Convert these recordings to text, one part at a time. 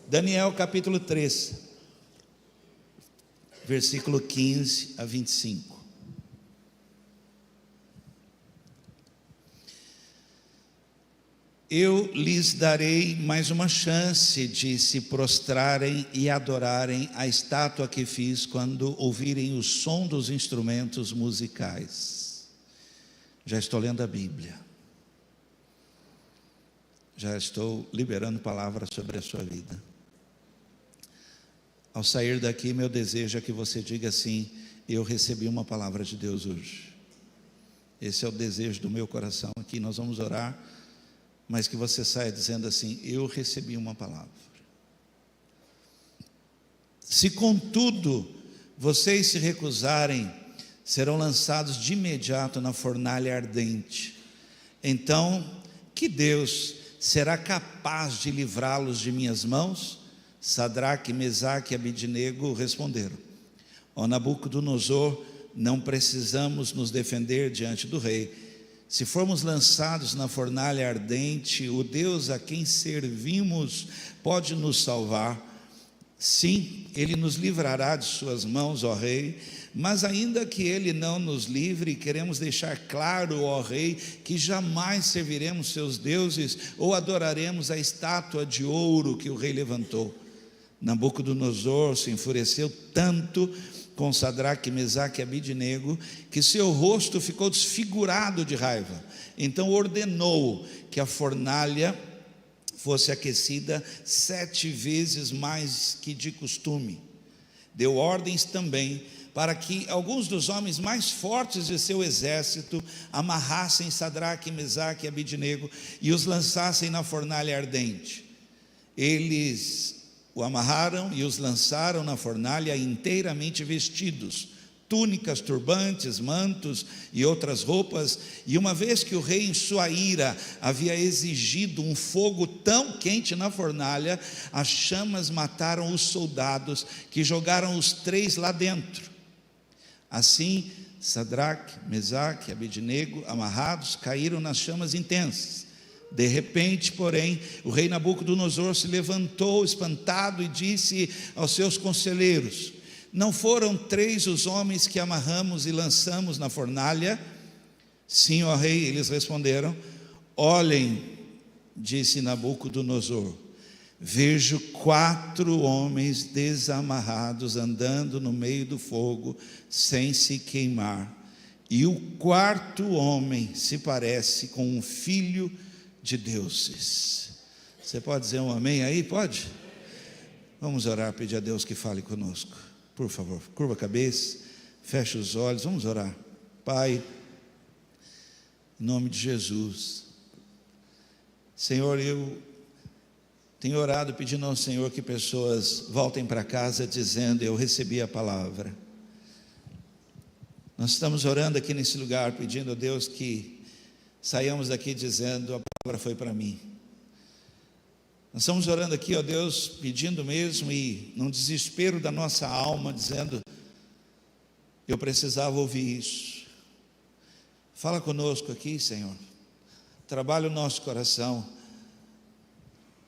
Daniel capítulo 3, versículo 15 a 25. Eu lhes darei mais uma chance de se prostrarem e adorarem a estátua que fiz quando ouvirem o som dos instrumentos musicais. Já estou lendo a Bíblia. Já estou liberando palavras sobre a sua vida. Ao sair daqui, meu desejo é que você diga assim: eu recebi uma palavra de Deus hoje. Esse é o desejo do meu coração aqui. Nós vamos orar, mas que você saia dizendo assim: eu recebi uma palavra. Se contudo vocês se recusarem, serão lançados de imediato na fornalha ardente. Então, que Deus será capaz de livrá-los de minhas mãos? Sadraque, Mesaque e Abidnego responderam: ó Nabucodonosor, não precisamos nos defender diante do rei. Se formos lançados na fornalha ardente, o Deus a quem servimos pode nos salvar. Sim, Ele nos livrará de suas mãos, ó rei. Mas ainda que Ele não nos livre, queremos deixar claro, ó rei, que jamais serviremos seus deuses ou adoraremos a estátua de ouro que o rei levantou. Nabucodonosor se enfureceu tanto com Sadraque, Mesaque e Abidnego, que seu rosto ficou desfigurado de raiva. Então ordenou que a fornalha fosse aquecida 7 vezes mais que de costume. Deu ordens também para que alguns dos homens mais fortes de seu exército amarrassem Sadraque, Mesaque e Abidnego e os lançassem na fornalha ardente. Eles o amarraram e os lançaram na fornalha inteiramente vestidos, túnicas, turbantes, mantos e outras roupas. E uma vez que o rei em sua ira havia exigido um fogo tão quente na fornalha, as chamas mataram os soldados que jogaram os 3 lá dentro. Assim, Sadraque, Mesaque e Abidnego, amarrados, caíram nas chamas intensas. De repente, porém, o rei Nabucodonosor se levantou espantado e disse aos seus conselheiros: não foram 3 os homens que amarramos e lançamos na fornalha? Sim, ó rei, eles responderam. Olhem, disse Nabucodonosor, vejo 4 homens desamarrados andando no meio do fogo sem se queimar, e o 4º homem se parece com um filho de deuses. Você pode dizer um amém aí? Pode? Vamos orar, pedir a Deus que fale conosco. Por favor, curva a cabeça, feche os olhos, vamos orar. Pai, em nome de Jesus, Senhor, eu tenho orado pedindo ao Senhor que pessoas voltem para casa dizendo: eu recebi a palavra. Nós estamos orando aqui nesse lugar, pedindo a Deus que saiamos daqui dizendo: a palavra foi para mim. Nós estamos orando aqui, ó Deus, pedindo mesmo e num desespero da nossa alma, dizendo: eu precisava ouvir isso. Fala conosco aqui, Senhor. Trabalha o nosso coração.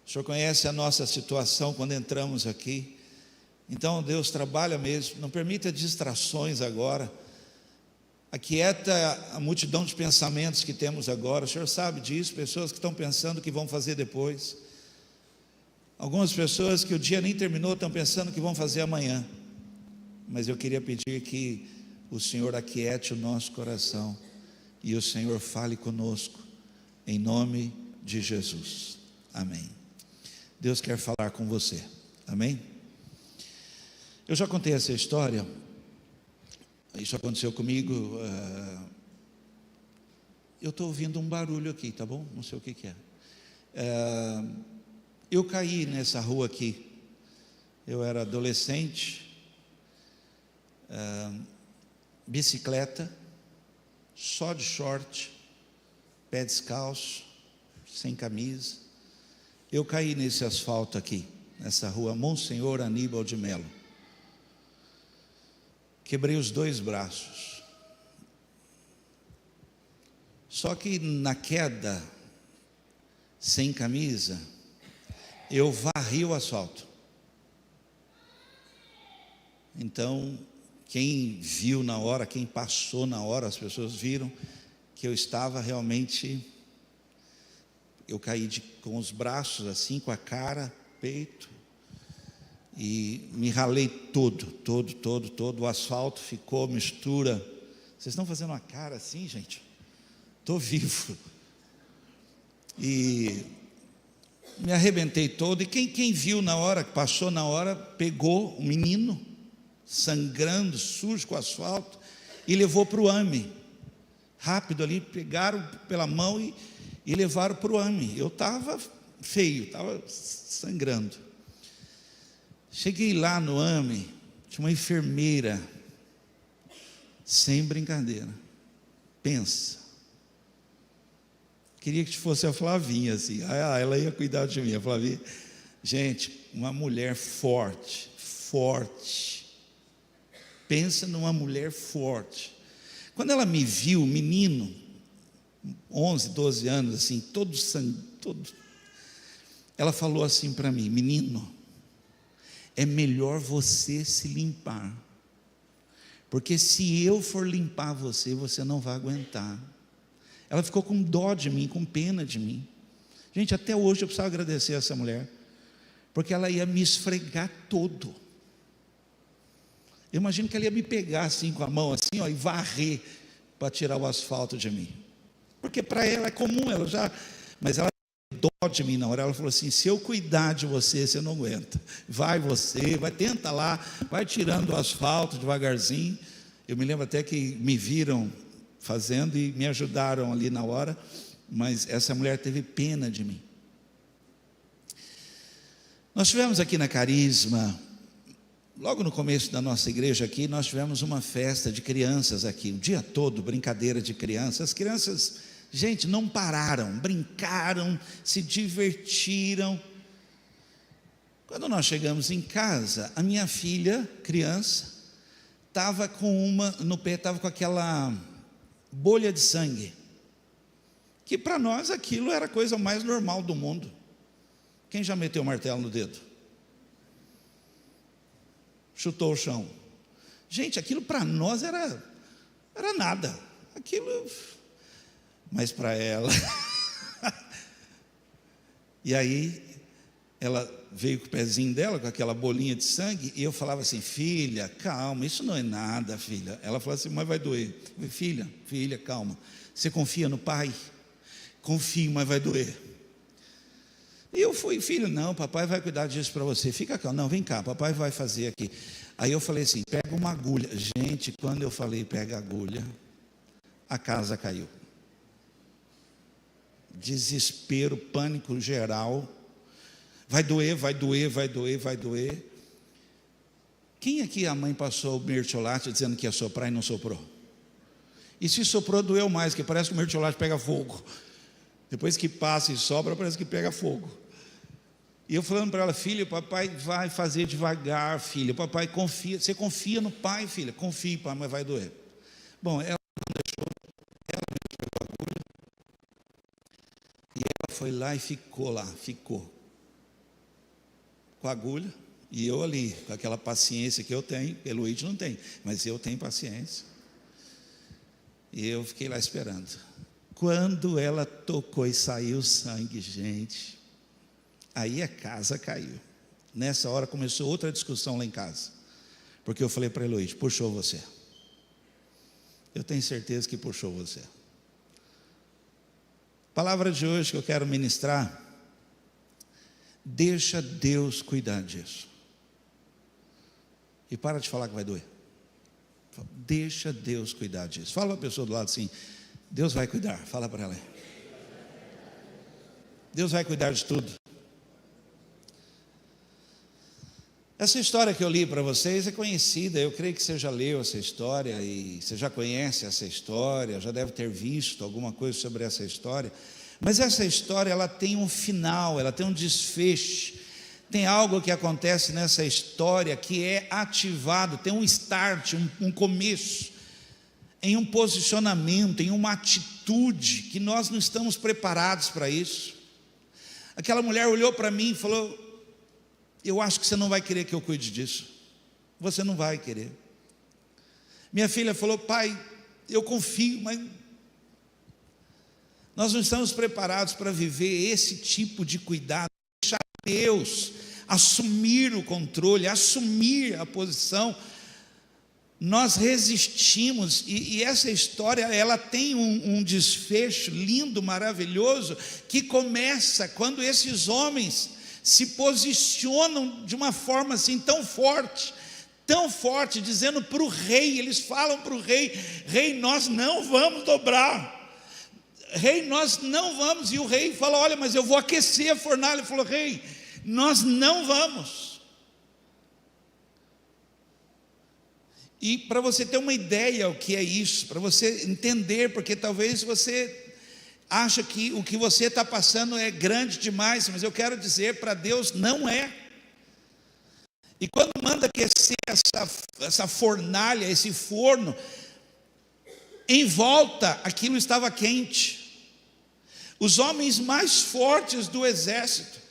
O Senhor conhece a nossa situação quando entramos aqui. Então, Deus, trabalha mesmo. Não permita distrações agora. Aquieta a multidão de pensamentos que temos agora. O Senhor sabe disso. Pessoas que estão pensando o que vão fazer depois. Algumas pessoas que o dia nem terminou estão pensando o que vão fazer amanhã. Mas eu queria pedir que o Senhor aquiete o nosso coração e o Senhor fale conosco, em nome de Jesus. Amém. Deus quer falar com você. Amém? Eu já contei essa história. Isso aconteceu comigo. Eu estou ouvindo um barulho aqui, tá bom? Não sei o que é. Eu caí nessa rua aqui. Eu era adolescente, bicicleta, só de short, pé descalço, sem camisa. Eu caí nesse asfalto aqui, nessa rua Monsenhor Aníbal de Melo. Quebrei os 2 braços. Só que na queda, sem camisa, eu varri o asfalto. Então, quem viu na hora, quem passou na hora, as pessoas viram que eu estava realmente, eu caí com os braços assim, com a cara, peito, e me ralei todo, o asfalto ficou mistura. Vocês estão fazendo uma cara assim, gente? Estou vivo. E me arrebentei todo, e quem viu na hora, passou na hora, pegou o menino, sangrando, sujo com o asfalto, e levou para o AME, rápido ali, pegaram pela mão e levaram para o AME. Eu estava feio, estava sangrando. Cheguei lá no AME, tinha uma enfermeira, sem brincadeira, pensa, queria que fosse a Flavinha, assim, ela ia cuidar de mim, a Flavinha. Gente, uma mulher forte, pensa numa mulher forte. Quando ela me viu, menino, 11, 12 anos, assim, todo sangue, ela falou assim para mim: menino, é melhor você se limpar, porque se eu for limpar você, você não vai aguentar. Ela ficou com dó de mim, com pena de mim. Gente, até hoje eu precisava agradecer a essa mulher, porque ela ia me esfregar todo. Eu imagino que ela ia me pegar assim com a mão assim, ó, e varrer para tirar o asfalto de mim, porque para ela é comum, mas ela teve dó de mim na hora. Ela falou assim: se eu cuidar de você, você não aguenta, vai, tenta lá, vai tirando o asfalto devagarzinho. Eu me lembro até que me viram fazendo e me ajudaram ali na hora, mas essa mulher teve pena de mim. Nós tivemos aqui na Carisma, logo no começo da nossa igreja aqui, nós tivemos uma festa de crianças aqui, o dia todo, brincadeira de crianças. As crianças, gente, não pararam, brincaram, se divertiram. Quando nós chegamos em casa, a minha filha, criança, estava no pé, estava com aquela bolha de sangue, que para nós aquilo era a coisa mais normal do mundo. Quem já meteu o martelo no dedo? Chutou o chão. Gente, aquilo para nós era nada, aquilo, mas para ela e aí ela veio com o pezinho dela, com aquela bolinha de sangue, e eu falava assim: filha, calma, isso não é nada, filha. Ela falou assim: mas vai doer. Eu falei: filha, calma, você confia no pai? Confio, mas vai doer. E eu fui: filha, não, papai vai cuidar disso para você, fica calma, não, vem cá, papai vai fazer aqui. Aí eu falei assim: pega uma agulha. Gente, quando eu falei pega a agulha, a casa caiu. Desespero, pânico geral. Vai doer. Quem aqui a mãe passou o mertiolate dizendo que ia soprar e não soprou? E se soprou, doeu mais, que parece que o mertiolate pega fogo. Depois que passa e sopra, parece que pega fogo. E eu falando para ela: filha, o papai vai fazer devagar, filha, o papai confia, você confia no pai, filha? Confie, pai, mas vai doer. Bom, ela não deixou, ela mesmo pegou a agulha, e ela foi lá e ficou com a agulha, e eu ali, com aquela paciência que eu tenho. Eloíde não tem, mas eu tenho paciência, e eu fiquei lá esperando. Quando ela tocou e saiu sangue, gente, aí a casa caiu. Nessa hora começou outra discussão lá em casa, porque eu falei para Eloíde: puxou você. Eu tenho certeza que puxou você. Palavra de hoje que eu quero ministrar: deixa Deus cuidar disso. E para de falar que vai doer. Deixa Deus cuidar disso. Fala para a pessoa do lado assim: Deus vai cuidar. Fala para ela. Deus vai cuidar de tudo. Essa história que eu li para vocês é conhecida. Eu creio que você já leu essa história, e você já conhece essa história, já deve ter visto alguma coisa sobre essa história. Mas essa história, ela tem um final, ela tem um desfecho. Tem algo que acontece nessa história que é ativado, tem um start, um começo, em um posicionamento, em uma atitude que nós não estamos preparados para isso. Aquela mulher olhou para mim e falou: eu acho que você não vai querer que eu cuide disso. você não vai querer. Minha filha falou: pai, eu confio, mas nós não estamos preparados para viver esse tipo de cuidado, deixar Deus assumir o controle, assumir a posição. Nós resistimos, e essa história, ela tem um desfecho lindo, maravilhoso, que começa quando esses homens se posicionam de uma forma assim tão forte, dizendo para o rei, eles falam para o rei: rei, nós não vamos dobrar, rei, nós não vamos. E o rei fala: olha, mas eu vou aquecer a fornalha. Ele falou: rei, nós não vamos. E para você ter uma ideia o que é isso, para você entender, porque talvez você acha que o que você está passando é grande demais, mas eu quero dizer, para Deus não é. E quando manda aquecer essa fornalha, esse forno, em volta aquilo estava quente. Os homens mais fortes do exército,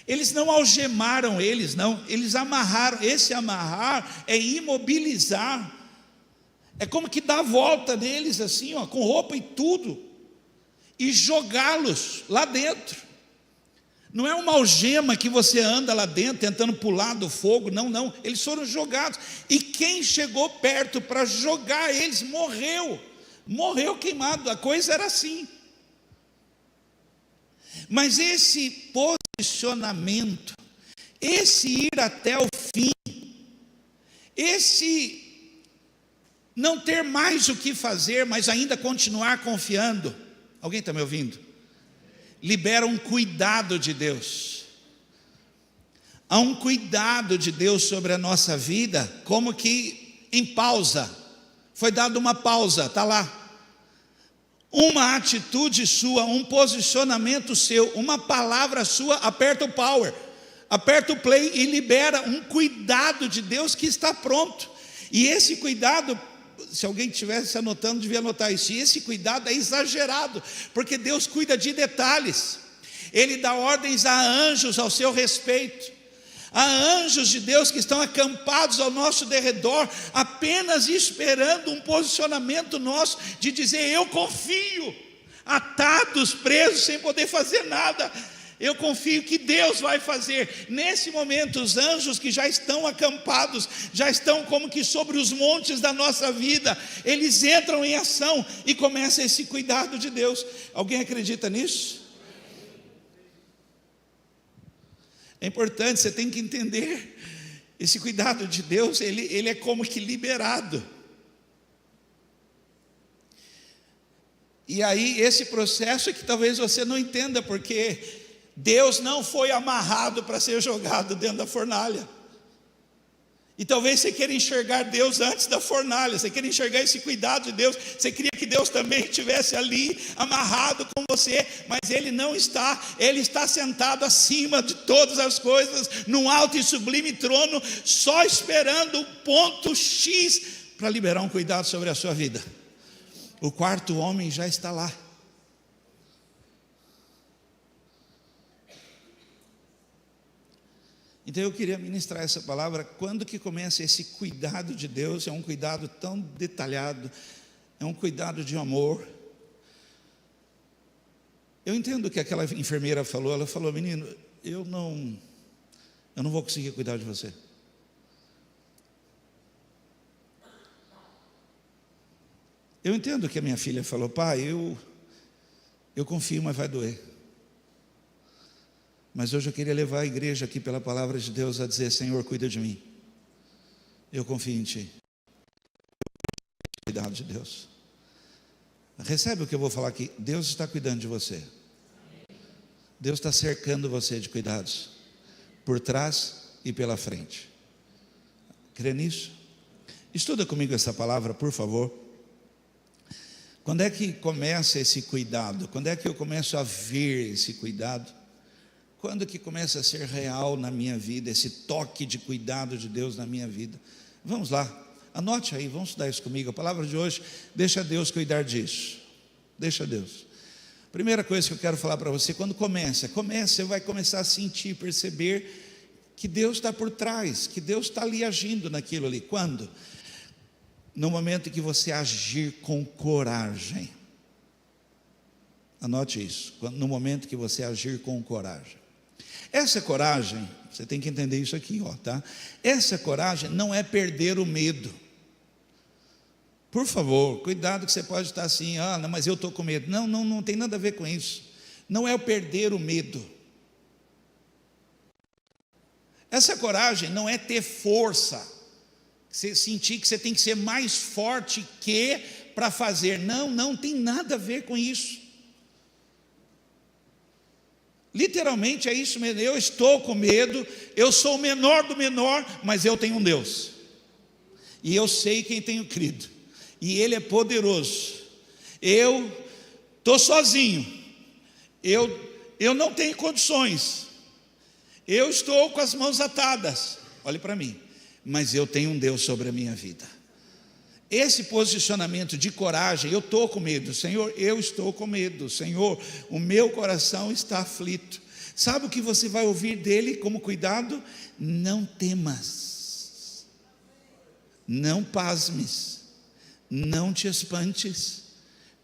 eles não algemaram eles, não, eles amarraram. Esse amarrar é imobilizar, é como que dar a volta neles assim, ó, com roupa e tudo, e jogá-los lá dentro. Não é uma algema que você anda lá dentro tentando pular do fogo, não, eles foram jogados, e quem chegou perto para jogar eles morreu queimado. A coisa era assim. Mas esse posicionamento, esse ir até o fim, esse não ter mais o que fazer, mas ainda continuar confiando, alguém está me ouvindo? Libera um cuidado de Deus. Há um cuidado de Deus sobre a nossa vida, como que em pausa. Foi dada uma pausa, está lá. Uma atitude sua, um posicionamento seu, uma palavra sua, aperta o power, aperta o play e libera um cuidado de Deus que está pronto. E esse cuidado, se alguém estivesse anotando, devia anotar isso. E esse cuidado é exagerado, porque Deus cuida de detalhes. Ele dá ordens a anjos ao seu respeito. Há anjos de Deus que estão acampados ao nosso derredor, apenas esperando um posicionamento nosso, de dizer: eu confio, atados, presos, sem poder fazer nada, eu confio que Deus vai fazer. Nesse momento, os anjos que já estão acampados, já estão como que sobre os montes da nossa vida, eles entram em ação e começa esse cuidado de Deus. Alguém acredita nisso? É importante, você tem que entender, esse cuidado de Deus, ele é como que liberado. E aí esse processo é que talvez você não entenda, porque Deus não foi amarrado para ser jogado dentro da fornalha. E talvez você queira enxergar Deus antes da fornalha, você queira enxergar esse cuidado de Deus, você queria que Deus também estivesse ali, amarrado com você, mas Ele não está. Ele está sentado acima de todas as coisas, num alto e sublime trono, só esperando o ponto X, para liberar um cuidado sobre a sua vida. O quarto homem já está lá. Então eu queria ministrar essa palavra. Quando que começa esse cuidado de Deus? É um cuidado tão detalhado, é um cuidado de amor. Eu entendo o que aquela enfermeira falou. Ela falou: menino, eu não vou conseguir cuidar de você. Eu entendo o que a minha filha falou: pai, eu confio, mas vai doer. Mas hoje eu queria levar a igreja aqui pela palavra de Deus a dizer: Senhor, cuida de mim, eu confio em Ti. Cuidado de Deus. Recebe o que eu vou falar aqui. Deus está cuidando de você. Deus está cercando você de cuidados, por trás e pela frente. Crê nisso? Estuda comigo essa palavra, por favor. Quando é que começa esse cuidado? Quando é que eu começo a ver esse cuidado? Quando que começa a ser real na minha vida, esse toque de cuidado de Deus na minha vida? Vamos lá, anote aí, vamos estudar isso comigo. A palavra de hoje: deixa Deus cuidar disso. Deixa Deus. Primeira coisa que eu quero falar para você: quando começa, você vai começar a sentir, perceber que Deus está por trás, que Deus está ali agindo naquilo ali. Quando? No momento que você agir com coragem. Anote isso, no momento que você agir com coragem. Essa coragem, você tem que entender isso aqui, ó, tá? Essa coragem não é perder o medo. Por favor, cuidado que você pode estar assim, não, mas eu estou com medo. Não, não tem nada a ver com isso. Não é o perder o medo. Essa coragem não é ter força, você sentir que você tem que ser mais forte que para fazer. Não tem nada a ver com isso. Literalmente é isso mesmo. Eu estou com medo, eu sou o menor do menor, mas eu tenho um Deus, e eu sei quem tenho crido, e Ele é poderoso. Eu estou sozinho, eu não tenho condições, eu estou com as mãos atadas, olhe para mim, mas eu tenho um Deus sobre a minha vida. Esse posicionamento de coragem, eu estou com medo, Senhor, eu estou com medo, Senhor, o meu coração está aflito. Sabe o que você vai ouvir dele como cuidado? Não temas, não pasmes, não te espantes,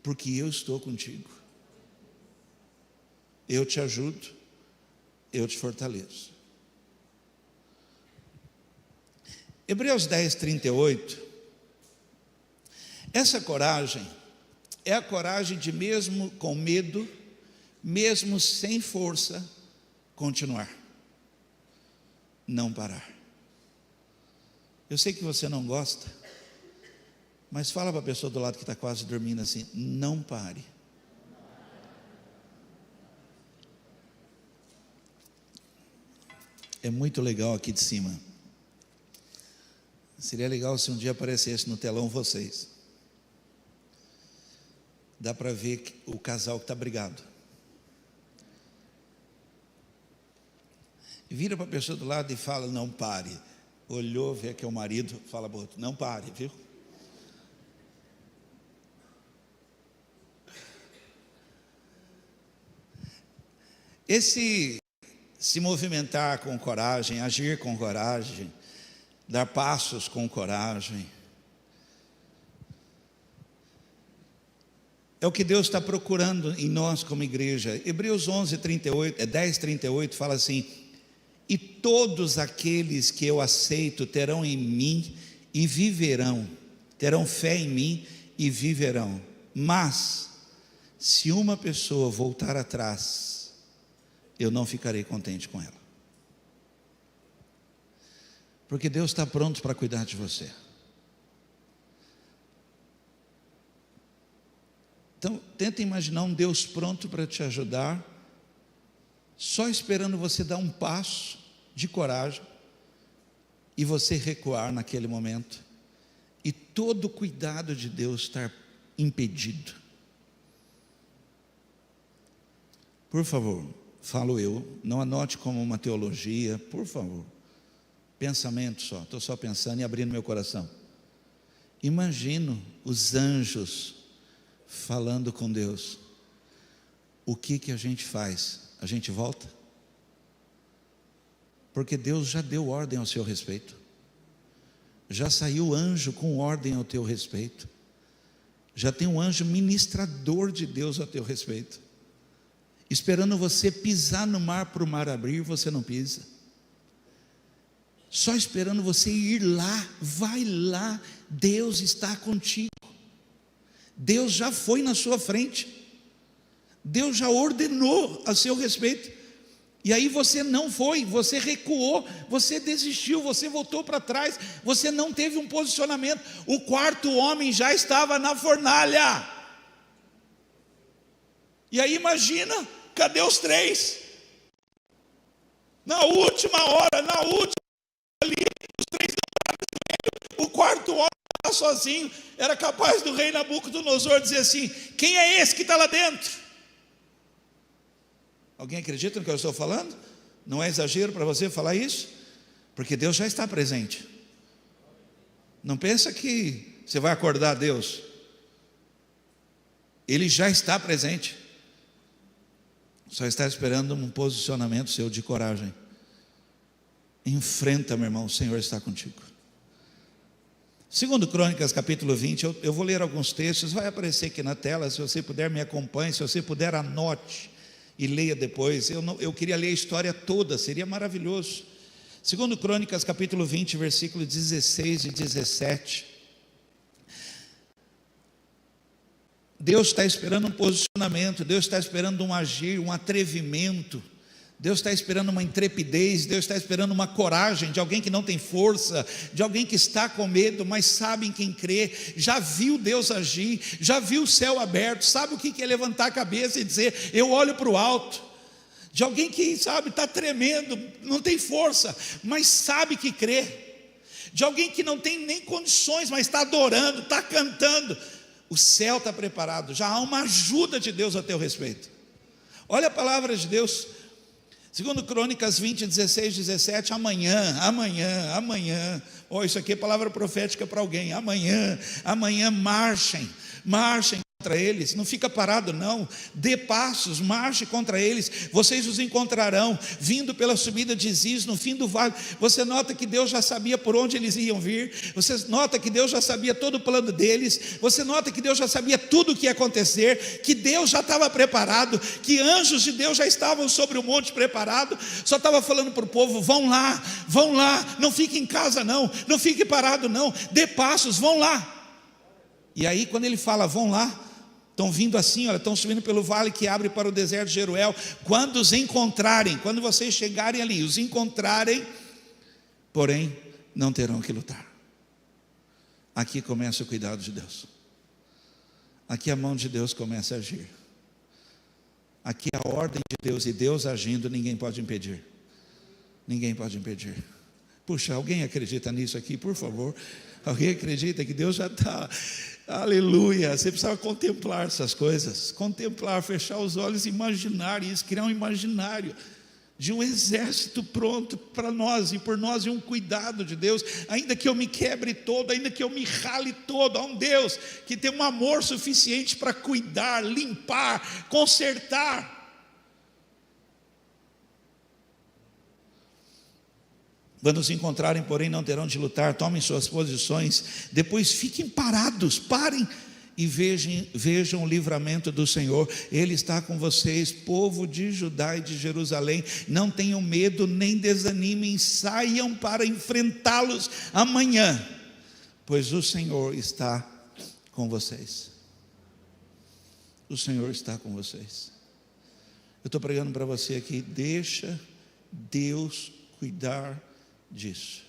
porque eu estou contigo, eu te ajudo, eu te fortaleço. Hebreus 10, 38. Essa coragem é a coragem de, mesmo com medo, mesmo sem força, continuar, não parar. Eu sei que você não gosta, mas fala para a pessoa do lado que está quase dormindo assim: não pare. É muito legal aqui de cima. Seria legal se um dia aparecesse no telão vocês. Dá para ver o casal que está brigado. Vira para a pessoa do lado e fala: não pare. Olhou, vê que é o marido, fala para o outro: não pare, viu? Esse se movimentar com coragem, agir com coragem, dar passos com coragem, é o que Deus está procurando em nós como igreja. Hebreus 10, 38 fala assim: e todos aqueles que eu aceito terão em mim e viverão, terão fé em mim e viverão. Mas, se uma pessoa voltar atrás, eu não ficarei contente com ela. Porque Deus está pronto para cuidar de você. Então, tenta imaginar um Deus pronto para te ajudar, só esperando você dar um passo de coragem e você recuar naquele momento, e todo o cuidado de Deus estar impedido. Por favor, falo eu, não anote como uma teologia, por favor, pensamento só, estou só pensando e abrindo meu coração. Imagino os anjos falando com Deus. O que a gente faz? A gente volta? Porque Deus já deu ordem ao seu respeito, já saiu anjo com ordem ao teu respeito, já tem um anjo ministrador de Deus ao teu respeito, esperando você pisar no mar para o mar abrir. Você não pisa, só esperando você ir lá. Vai lá, Deus está contigo, Deus já foi na sua frente, Deus já ordenou a seu respeito. E aí você não foi, você recuou, você desistiu, você voltou para trás, você não teve um posicionamento. O quarto homem já estava na fornalha. E aí imagina, cadê os três? Na última hora, na última ali, os três não. O quarto homem estava sozinho. Era capaz do rei Nabucodonosor dizer assim: quem é esse que está lá dentro? Alguém acredita no que eu estou falando? Não é exagero para você falar isso? Porque Deus já está presente. Não pensa que você vai acordar Deus. Ele já está presente. Só está esperando um posicionamento seu de coragem. Enfrenta, meu irmão, o Senhor está contigo. Segundo Crônicas, capítulo 20, eu vou ler alguns textos, vai aparecer aqui na tela, se você puder me acompanhe, se você puder anote e leia depois. Eu queria ler a história toda, seria maravilhoso. Segundo Crônicas, capítulo 20, versículos 16 e 17. Deus está esperando um posicionamento, Deus está esperando um agir, um atrevimento, Deus está esperando uma intrepidez, Deus está esperando uma coragem de alguém que não tem força, de alguém que está com medo, mas sabe em quem crê, já viu Deus agir, já viu o céu aberto, sabe o que é levantar a cabeça e dizer, eu olho para o alto. De alguém que, sabe, está tremendo, não tem força, mas sabe que crê. De alguém que não tem nem condições, mas está adorando, está cantando. O céu está preparado, já há uma ajuda de Deus a teu respeito. Olha a palavra de Deus, segundo Crônicas 20, 16, 17, amanhã, isso aqui é palavra profética para alguém, amanhã marchem contra eles, não fica parado não, dê passos, marche contra eles, vocês os encontrarão, vindo pela subida de Ziz, no fim do vale. Você nota que Deus já sabia por onde eles iam vir, você nota que Deus já sabia todo o plano deles, você nota que Deus já sabia tudo o que ia acontecer, que Deus já estava preparado, que anjos de Deus já estavam sobre o monte preparado, só estava falando para o povo, vão lá, não fique em casa não fique parado não, dê passos, vão lá. E aí quando ele fala, vão lá, estão vindo assim, olha, estão subindo pelo vale que abre para o deserto de Jeruel. Quando os encontrarem, quando vocês chegarem ali, os encontrarem, porém não terão que lutar. Aqui começa o cuidado de Deus. Aqui a mão de Deus começa a agir. Aqui a ordem de Deus, e Deus agindo, ninguém pode impedir. Ninguém pode impedir. Puxa, alguém acredita nisso aqui, por favor? Alguém acredita que Deus já está... Aleluia, você precisa contemplar essas coisas, contemplar, fechar os olhos, imaginar isso, criar um imaginário de um exército pronto para nós e por nós, e um cuidado de Deus, ainda que eu me quebre todo, ainda que eu me rale todo, há um Deus que tem um amor suficiente para cuidar, limpar, consertar. Quando os encontrarem, porém, não terão de lutar, tomem suas posições, depois fiquem parados, parem e vejam o livramento do Senhor. Ele está com vocês, povo de Judá e de Jerusalém. Não tenham medo, nem desanimem, saiam para enfrentá-los amanhã, pois o Senhor está com vocês. O Senhor está com vocês. Eu estou pregando para você aqui, deixa Deus cuidar disso.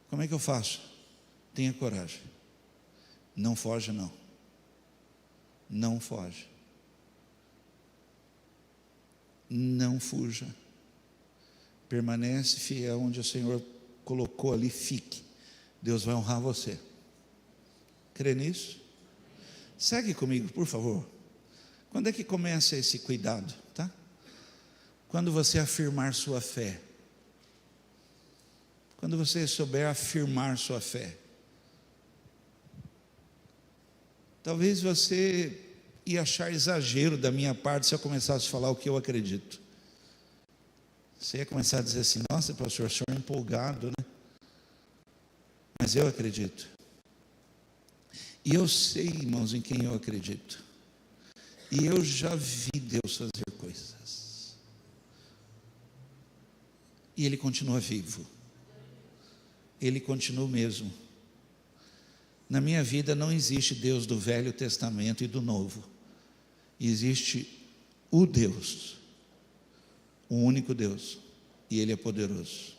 Como é que eu faço? Tenha coragem, não foge não, não foge, não fuja, permanece fiel onde o Senhor colocou ali, fique, Deus vai honrar você. Crê nisso? Segue comigo, por favor. Quando é que começa esse cuidado, tá? Quando você afirmar sua fé, quando você souber afirmar sua fé. Talvez você ia achar exagero da minha parte se eu começasse a falar o que eu acredito. Você ia começar a dizer assim, nossa pastor, o senhor é empolgado, né? Mas eu acredito. E eu sei, irmãos, em quem eu acredito. E eu já vi Deus fazer coisas. E Ele continua vivo. Ele continua o mesmo. Na minha vida não existe Deus do Velho Testamento e do Novo. Existe o Deus, o único Deus, e Ele é poderoso.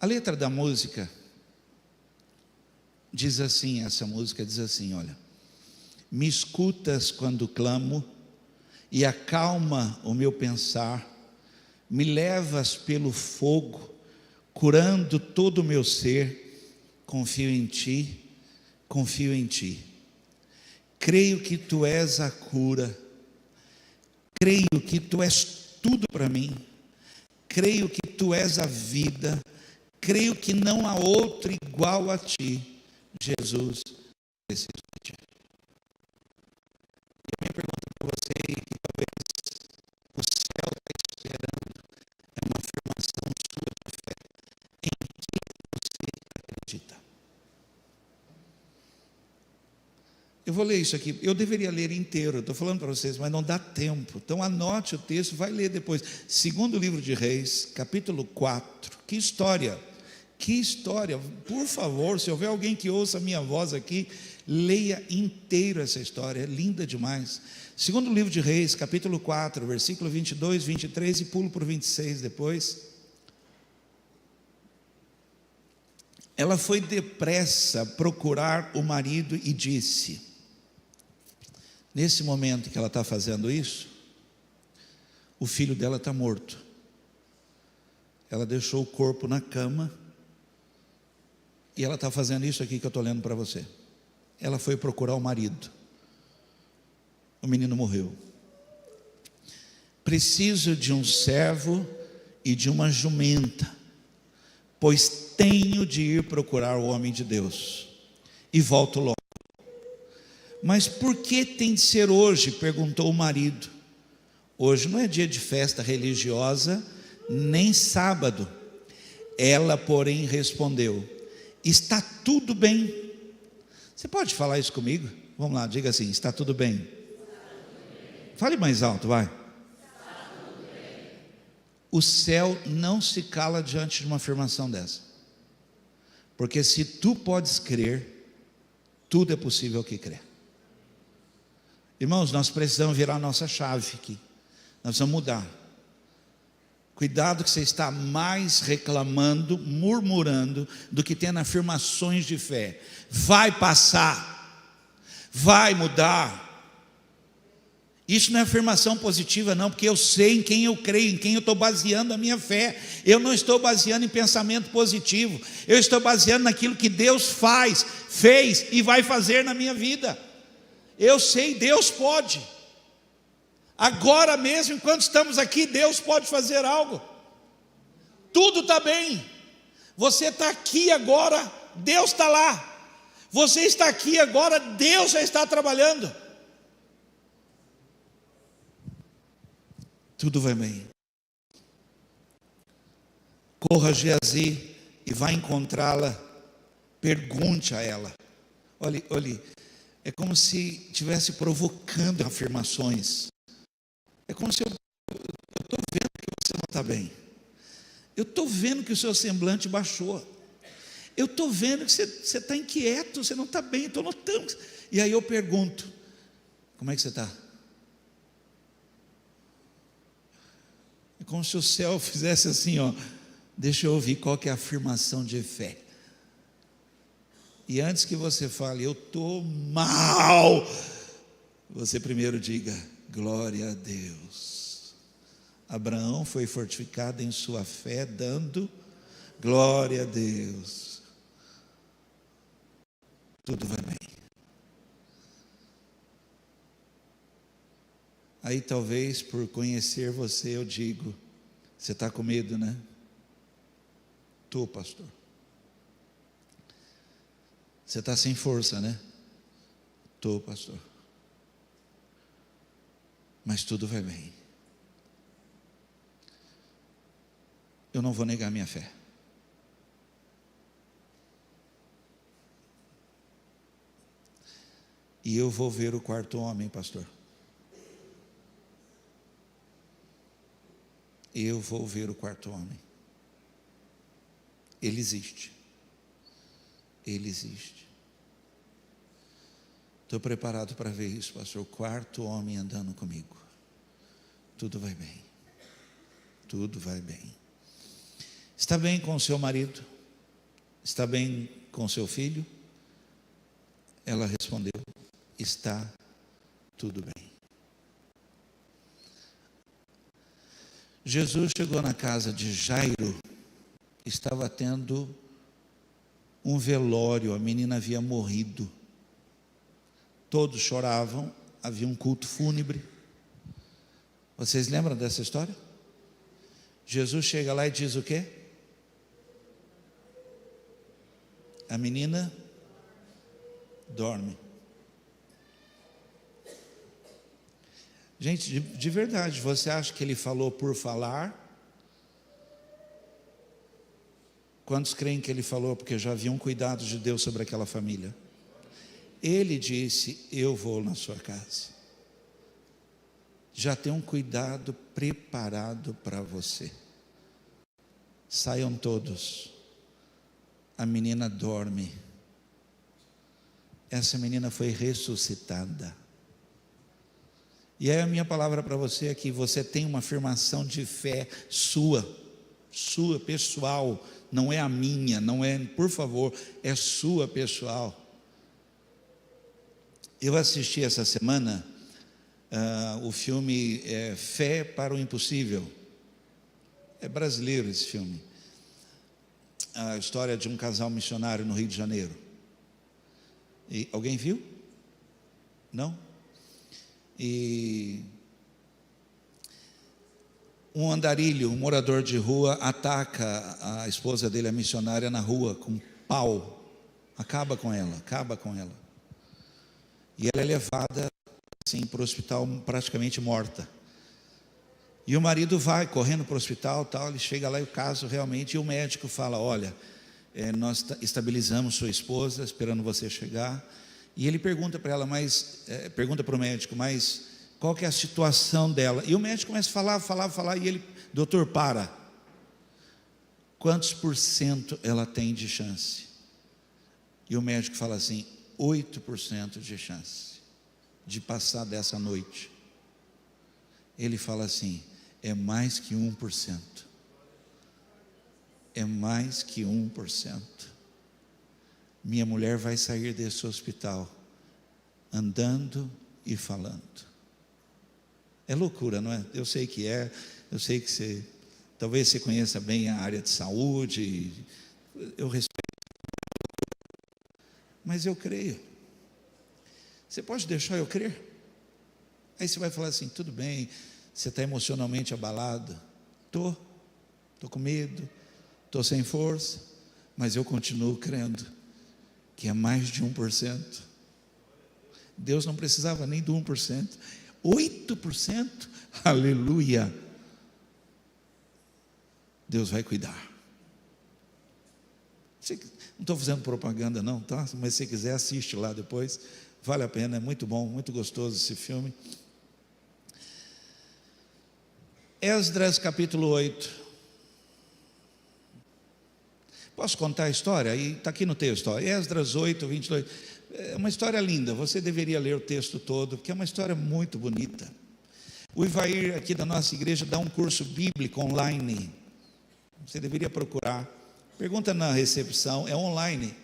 A letra da música diz assim, essa música diz assim, olha: me escutas quando clamo e acalma o meu pensar, me levas pelo fogo, curando todo o meu ser, confio em Ti, confio em Ti. Creio que Tu és a cura, creio que Tu és tudo para mim, creio que Tu és a vida, creio que não há outro igual a Ti, Jesus, preciso de Ti. E a minha pergunta para você é que talvez o Eu vou ler isso aqui, eu deveria ler inteiro, estou falando para vocês, mas não dá tempo. Então anote o texto, vai ler depois. Segundo livro de Reis, capítulo 4. Que história, por favor, se houver alguém que ouça a minha voz aqui, leia inteiro essa história, é linda demais. Segundo livro de Reis, capítulo 4, versículo 22, 23 e pulo para o 26 depois. Ela foi depressa procurar o marido e disse, nesse momento que ela está fazendo isso, o filho dela está morto. Ela deixou o corpo na cama, e ela está fazendo isso aqui que eu estou lendo para você. Ela foi procurar o marido. O menino morreu. Preciso de um servo e de uma jumenta, pois tenho de ir procurar o homem de Deus, e volto logo. Mas por que tem de ser hoje? Perguntou o marido. Hoje não é dia de festa religiosa, nem sábado. Ela, porém, respondeu, está tudo bem. Você pode falar isso comigo? Vamos lá, diga assim, está tudo bem. Fale mais alto, vai. O céu não se cala diante de uma afirmação dessa, porque se tu podes crer, tudo é possível que crê. Irmãos, nós precisamos virar a nossa chave aqui, nós precisamos mudar. Cuidado que você está mais reclamando, murmurando, do que tendo afirmações de fé. Vai passar, vai mudar. Isso não é afirmação positiva não, porque eu sei em quem eu creio, em quem eu estou baseando a minha fé. Eu não estou baseando em pensamento positivo, eu estou baseando naquilo que Deus faz, fez e vai fazer na minha vida. Eu sei, Deus pode. Agora mesmo, enquanto estamos aqui, Deus pode fazer algo. Tudo está bem. Você está aqui agora, Deus está lá. Você está aqui agora, Deus já está trabalhando. Tudo vai bem. Corra a Geazi e vá encontrá-la. Pergunte a ela. Olhe, é como se estivesse provocando afirmações. É como se eu estou vendo que você não está bem. Eu estou vendo que o seu semblante baixou. Eu estou vendo que você está inquieto, você não está bem, estou notando. E aí eu pergunto, como é que você está? É como se o céu fizesse assim, ó, deixa eu ouvir qual que é a afirmação de fé. E antes que você fale, eu estou mal, você primeiro diga, glória a Deus. Abraão foi fortificado em sua fé, dando glória a Deus. Tudo vai bem. Aí talvez por conhecer você eu digo, você está com medo, né? Estou, pastor. Você está sem força, né? Estou, pastor. Mas tudo vai bem. Eu não vou negar minha fé. E eu vou ver o quarto homem, pastor. Eu vou ver o quarto homem. Ele existe. Ele existe. Estou preparado para ver isso, pastor. O quarto homem andando comigo. Tudo vai bem. Tudo vai bem. Está bem com o seu marido? Está bem com o seu filho? Ela respondeu, está tudo bem. Jesus chegou na casa de Jairo, estava tendo um velório, a menina havia morrido. Todos choravam, havia um culto fúnebre. Vocês lembram dessa história? Jesus chega lá e diz o quê? A menina dorme. Gente, de verdade, você acha que ele falou por falar? Quantos creem que ele falou porque já havia um cuidado de Deus sobre aquela família? Ele disse: eu vou na sua casa. Já tem um cuidado preparado para você. Saiam todos. A menina dorme. Essa menina foi ressuscitada. E aí a minha palavra para você é que você tem uma afirmação de fé sua, pessoal, não é a minha, não é, por favor, é sua pessoal. Eu assisti essa semana o filme Fé para o Impossível. É brasileiro esse filme. A história de um casal missionário no Rio de Janeiro. E alguém viu? Não? E um andarilho, um morador de rua, ataca a esposa dele, a missionária, na rua com um pau. Acaba com ela. E ela é levada assim, para o hospital praticamente morta. E o marido vai correndo para o hospital, tal, ele chega lá e o caso realmente, e o médico fala: olha, nós estabilizamos sua esposa, esperando você chegar. E ele pergunta para ela, pergunta para o médico, mas qual que é a situação dela? E o médico começa a falar, e ele: doutor, para. Quantos % ela tem de chance? E o médico fala assim: 8% de chance de passar dessa noite. Ele fala assim: é mais que 1%. É mais que 1%. Minha mulher vai sair desse hospital andando e falando. É loucura, não é? Eu sei que é. Eu sei que talvez você conheça bem a área de saúde. Eu respeito. Mas eu creio. Você pode deixar eu crer? Aí você vai falar assim: tudo bem, você está emocionalmente abalado. Estou com medo, estou sem força, mas eu continuo crendo que é mais de 1%. Deus não precisava nem do 1%, 8%, aleluia. Deus vai cuidar. Não estou fazendo propaganda não, tá? Mas se quiser, assiste lá depois, vale a pena, é muito bom, muito gostoso esse filme. Esdras capítulo 8. Posso contar a história? Está aqui no texto, Esdras 8, 22. É uma história linda, você deveria ler o texto todo, porque é uma história muito bonita. O Ivair aqui da nossa igreja dá um curso bíblico online. Você deveria procurar. Pergunta na recepção, é online.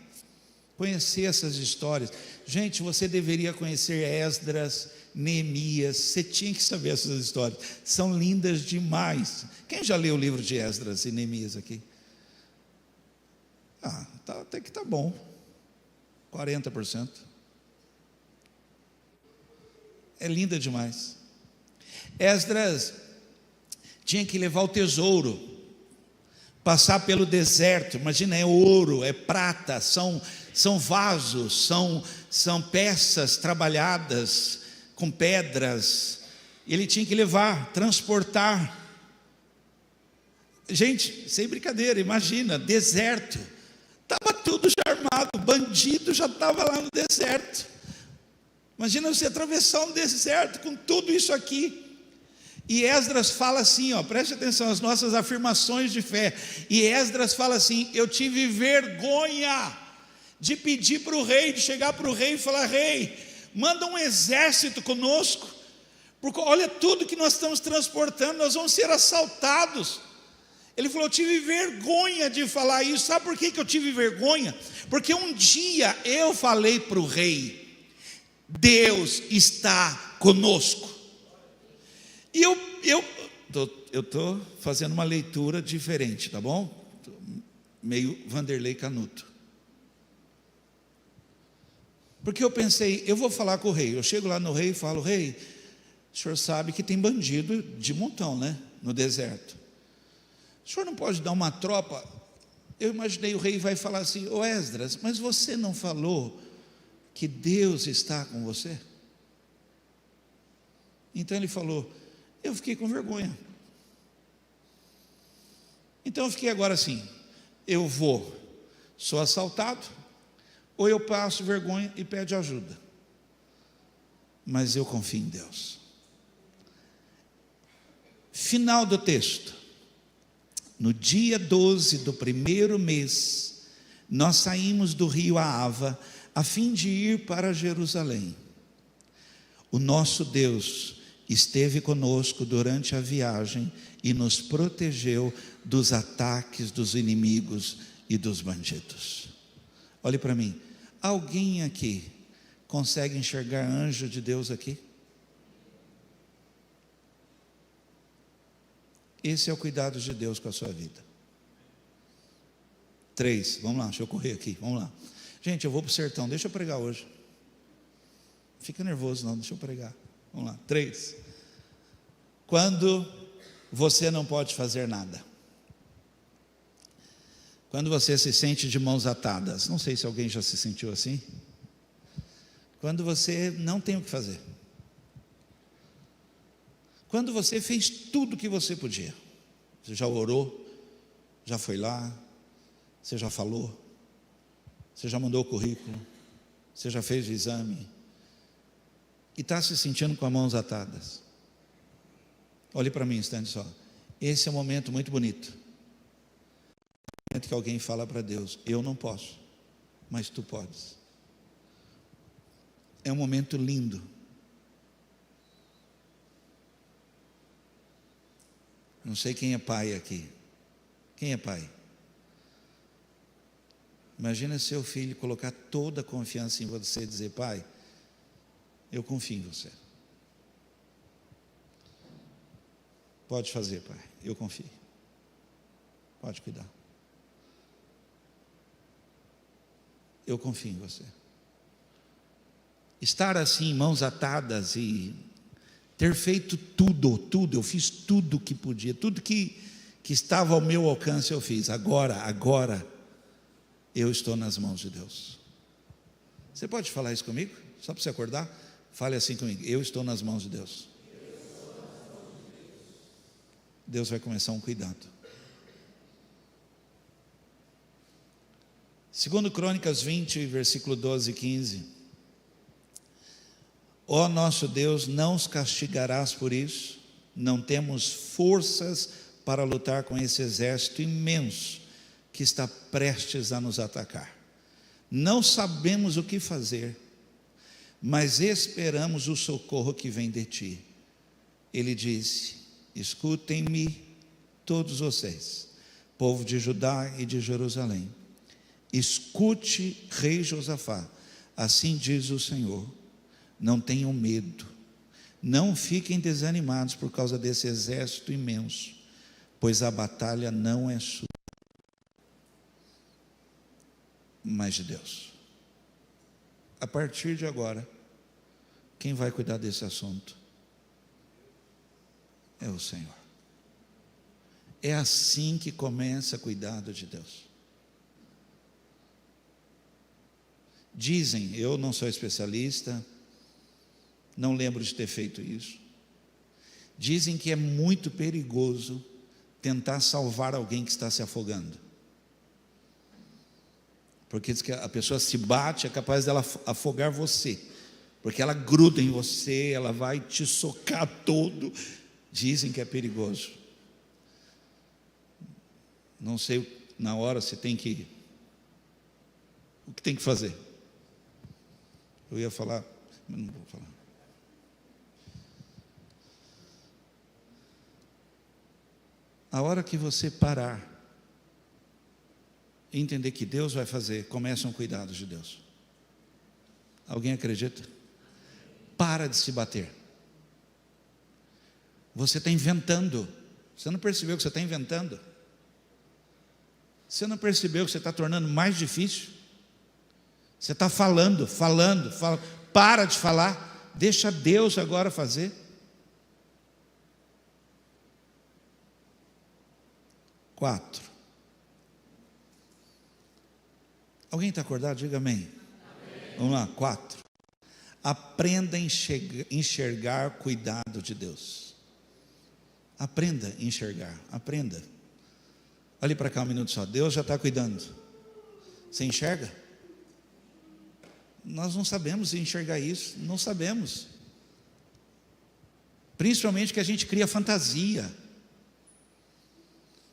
Conhecer essas histórias. Gente, você deveria conhecer Esdras, Neemias. Você tinha que saber essas histórias. São lindas demais. Quem já leu o livro de Esdras e Neemias aqui? Até que está bom. 40%. É linda demais. Esdras tinha que levar o tesouro, passar pelo deserto. Imagina, é ouro, é prata, são vasos, são peças trabalhadas com pedras. Ele tinha que levar, transportar. Gente, sem brincadeira, imagina, deserto. Estava tudo já armado, o bandido já estava lá no deserto. Imagina você atravessar um deserto com tudo isso aqui. E Esdras fala assim, preste atenção, as nossas afirmações de fé. E Esdras fala assim: eu tive vergonha de pedir para o rei, de chegar para o rei e falar: rei, manda um exército conosco, porque olha tudo que nós estamos transportando, nós vamos ser assaltados. Ele falou: eu tive vergonha de falar isso. Sabe por que eu tive vergonha? Porque um dia eu falei para o rei: Deus está conosco. E eu estou fazendo uma leitura diferente, tá bom? Meio Vanderlei Canuto. Porque eu pensei, eu vou falar com o rei. Eu chego lá no rei e falo: rei, o senhor sabe que tem bandido de montão, né? No deserto. O senhor não pode dar uma tropa? Eu imaginei o rei vai falar assim: ô Esdras, mas você não falou que Deus está com você? Então ele falou: eu fiquei com vergonha. Então eu fiquei agora assim: eu sou assaltado, ou eu passo vergonha e pede ajuda. Mas eu confio em Deus. Final do texto. No dia 12 do primeiro mês, nós saímos do rio Ahava, a fim de ir para Jerusalém. O nosso Deus esteve conosco durante a viagem e nos protegeu dos ataques dos inimigos e dos bandidos. Olhe para mim, alguém aqui consegue enxergar anjo de Deus aqui? Esse é o cuidado de Deus com a sua vida. 3, vamos lá, deixa eu correr aqui, vamos lá. Gente, eu vou para o sertão, deixa eu pregar hoje. Não fica nervoso não, deixa eu pregar. Vamos lá, 3. Quando você não pode fazer nada. Quando você se sente de mãos atadas. Não sei se alguém já se sentiu assim. Quando você não tem o que fazer. Quando você fez tudo o que você podia. Você já orou, já foi lá, você já falou, você já mandou o currículo, você já fez o exame, e está se sentindo com as mãos atadas. Olhe para mim um instante só. Esse é um momento muito bonito. É um momento que alguém fala para Deus: eu não posso, mas tu podes. É um momento lindo. Não sei quem é pai aqui. Quem é pai? Imagina seu filho colocar toda a confiança em você e dizer: pai, eu confio em você. Pode fazer, pai, eu confio. Pode cuidar. Eu confio em você. Estar assim, mãos atadas e ter feito tudo, eu fiz tudo que podia, tudo que estava ao meu alcance eu fiz. Agora, eu estou nas mãos de Deus. Você pode falar isso comigo? Só para você acordar? Fale assim comigo: eu estou nas mãos de Deus. Deus vai começar um cuidado. Segundo Crônicas 20, versículo 12 e 15. Ó nosso Deus, não os castigarás por isso. Não temos forças para lutar com esse exército imenso que está prestes a nos atacar. Não sabemos o que fazer, mas esperamos o socorro que vem de ti. Ele disse: escutem-me todos vocês, povo de Judá e de Jerusalém. Escute, rei Josafá, assim diz o Senhor: não tenham medo, não fiquem desanimados por causa desse exército imenso, pois a batalha não é sua, mas de Deus. A partir de agora, quem vai cuidar desse assunto é o Senhor. É assim que começa o cuidado de Deus. Dizem, eu não sou especialista, não lembro de ter feito isso. Dizem que é muito perigoso tentar salvar alguém que está se afogando. Porque diz que a pessoa se bate, é capaz dela afogar você. Porque ela gruda em você, ela vai te socar todo. Dizem que é perigoso. Não sei na hora se tem que... O que tem que fazer? Eu ia falar, mas não vou falar. A hora que você parar e entender que Deus vai fazer, começam cuidados de Deus. Alguém acredita? Para de se bater. Você está inventando. Você não percebeu que você está inventando? Você não percebeu que você está tornando mais difícil? Você está falando. Para de falar. Deixa Deus agora fazer. Quatro. Alguém está acordado? Diga amém. Amém. Vamos lá, 4. Aprenda a enxergar o cuidado de Deus. Aprenda a enxergar, aprenda. Olhe para cá um minuto só. Deus já está cuidando. Você enxerga? Nós não sabemos enxergar isso, não sabemos. Principalmente que a gente cria fantasia.